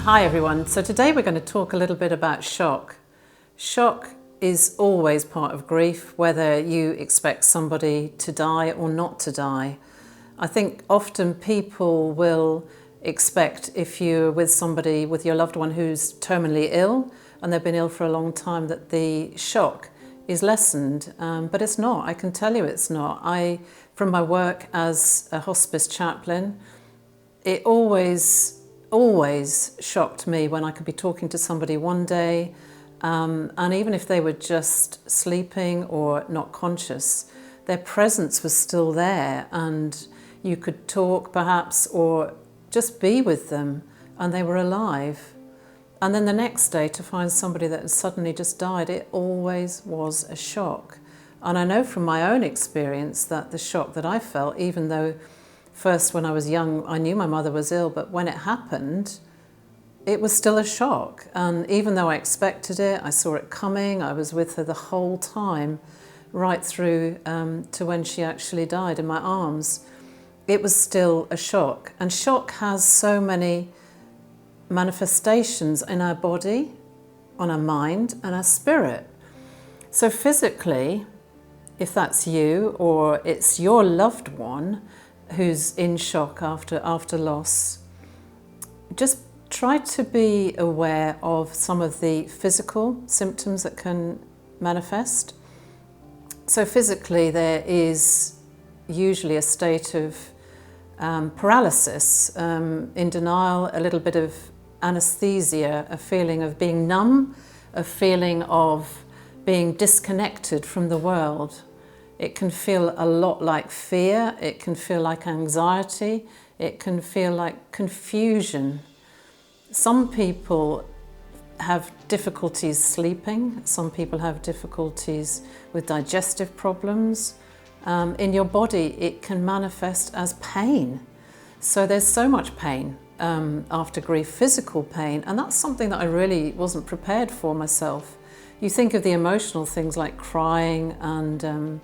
Hi everyone, so today we're going to talk a little bit about shock. Shock is always part of grief, whether you expect somebody to die or not to die. I think often people will expect, if you're with somebody, with your loved one who's terminally ill and they've been ill for a long time, that the shock is lessened, but it's not. I can tell you it's not. From my work as a hospice chaplain, it always shocked me when I could be talking to somebody one day, and even if they were just sleeping or not conscious, their presence was still there, and you could talk perhaps or just be with them and they were alive. And then the next day to find somebody that had suddenly just died, it always was a shock. And I know from my own experience that the shock that I felt, even though first when I was young I knew my mother was ill, but when it happened it was still a shock. And even though I expected it, I saw it coming, I was with her the whole time, right through to when she actually died in my arms, it was still a shock. And shock has so many manifestations in our body, on our mind and our spirit. So physically, if that's you or it's your loved one who's in shock after loss, just try to be aware of some of the physical symptoms that can manifest. So physically there is usually a state of paralysis, in denial, a little bit of anesthesia, a feeling of being numb, a feeling of being disconnected from the world. It can feel a lot like fear, it can feel like anxiety, it can feel like confusion. Some people have difficulties sleeping, some people have difficulties with digestive problems. In your body it can manifest as pain. So there's so much pain after grief, physical pain, and that's something that I really wasn't prepared for myself. You think of the emotional things like crying and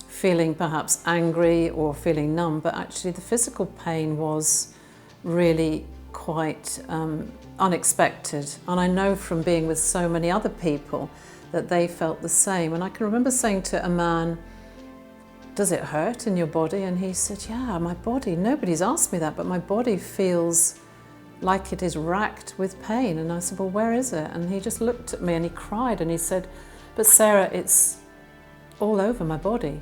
feeling perhaps angry or feeling numb, but actually the physical pain was really quite unexpected. And I know from being with so many other people that they felt the same. And I can remember saying to a man, "Does it hurt in your body?" And he said, "Yeah, my body, nobody's asked me that, but my body feels like it is racked with pain." And I said, "Well, where is it?" And he just looked at me and he cried and he said, "But Sarah, it's all over my body.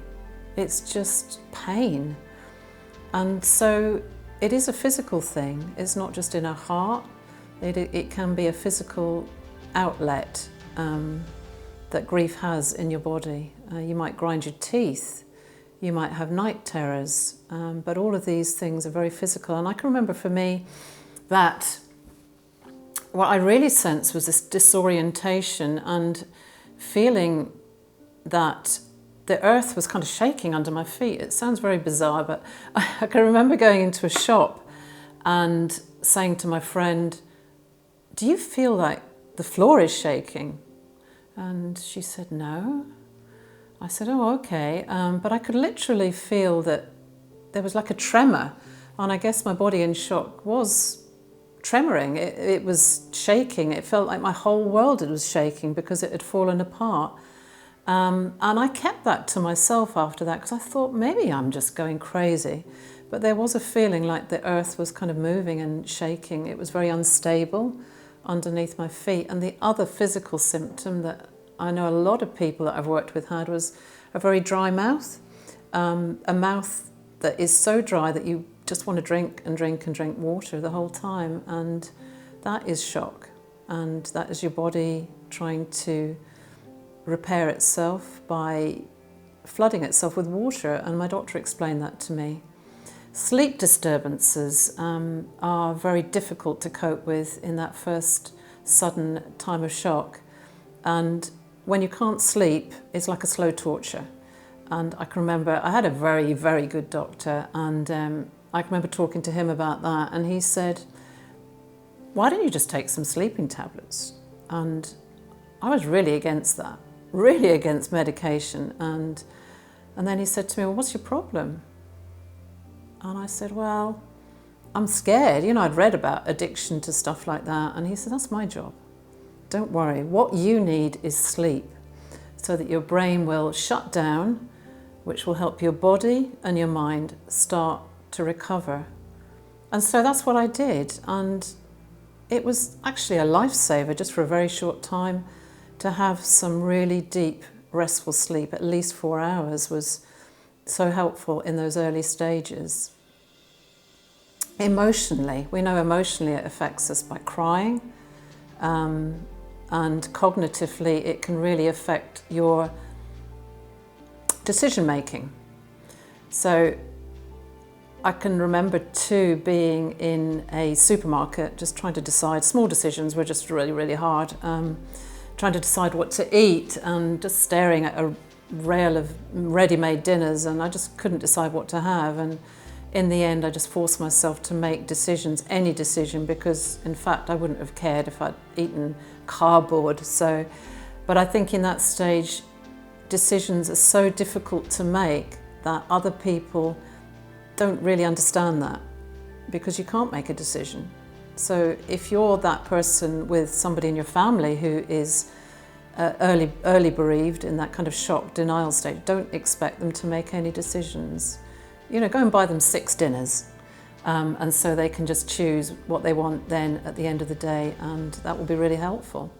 It's just pain." And so it is a physical thing. It's not just in our heart. It can be a physical outlet that grief has in your body. You might grind your teeth. You might have night terrors. But all of these things are very physical. And I can remember for me that what I really sensed was this disorientation and feeling that the earth was kind of shaking under my feet. It sounds very bizarre, but I can remember going into a shop and saying to my friend, "Do you feel like the floor is shaking?" And she said, "No." I said, "Oh, okay." But I could literally feel that there was like a tremor, and I guess my body in shock was tremoring. It was shaking. It felt like my whole world was shaking because it had fallen apart. And I kept that to myself after that because I thought maybe I'm just going crazy. But there was a feeling like the earth was kind of moving and shaking. It was very unstable underneath my feet. And the other physical symptom that I know a lot of people that I've worked with had was a very dry mouth. A mouth that is so dry that you just want to drink and drink and drink water the whole time. And that is shock. And that is your body trying to repair itself by flooding itself with water, and my doctor explained that to me. Sleep disturbances are very difficult to cope with in that first sudden time of shock, and when you can't sleep it's like a slow torture. And I can remember I had a very, very good doctor, and I can remember talking to him about that, and he said, "Why don't you just take some sleeping tablets?" And I was really against that. Really against medication, and then he said to me, "Well, what's your problem?" And I said, "Well, I'm scared. You know, I'd read about addiction to stuff like that. And he said, that's my job. Don't worry. What you need is sleep so that your brain will shut down, which will help your body and your mind start to recover. And so that's what I did. And it was actually a lifesaver just for a very short time to have some really deep, restful sleep. At least 4 hours was so helpful in those early stages. Emotionally, we know emotionally it affects us by crying, and cognitively it can really affect your decision making. So I can remember too being in a supermarket just trying to decide, small decisions were just really, really hard, trying to decide what to eat and just staring at a rail of ready-made dinners, and I just couldn't decide what to have. And in the end, I just forced myself to make decisions, any decision, because in fact I wouldn't have cared if I'd eaten cardboard. So, but I think in that stage, decisions are so difficult to make that other people don't really understand that, because you can't make a decision. So if you're that person with somebody in your family who is early bereaved, in that kind of shock denial state, don't expect them to make any decisions. You know, go and buy them 6 dinners, and so they can just choose what they want then at the end of the day, and that will be really helpful.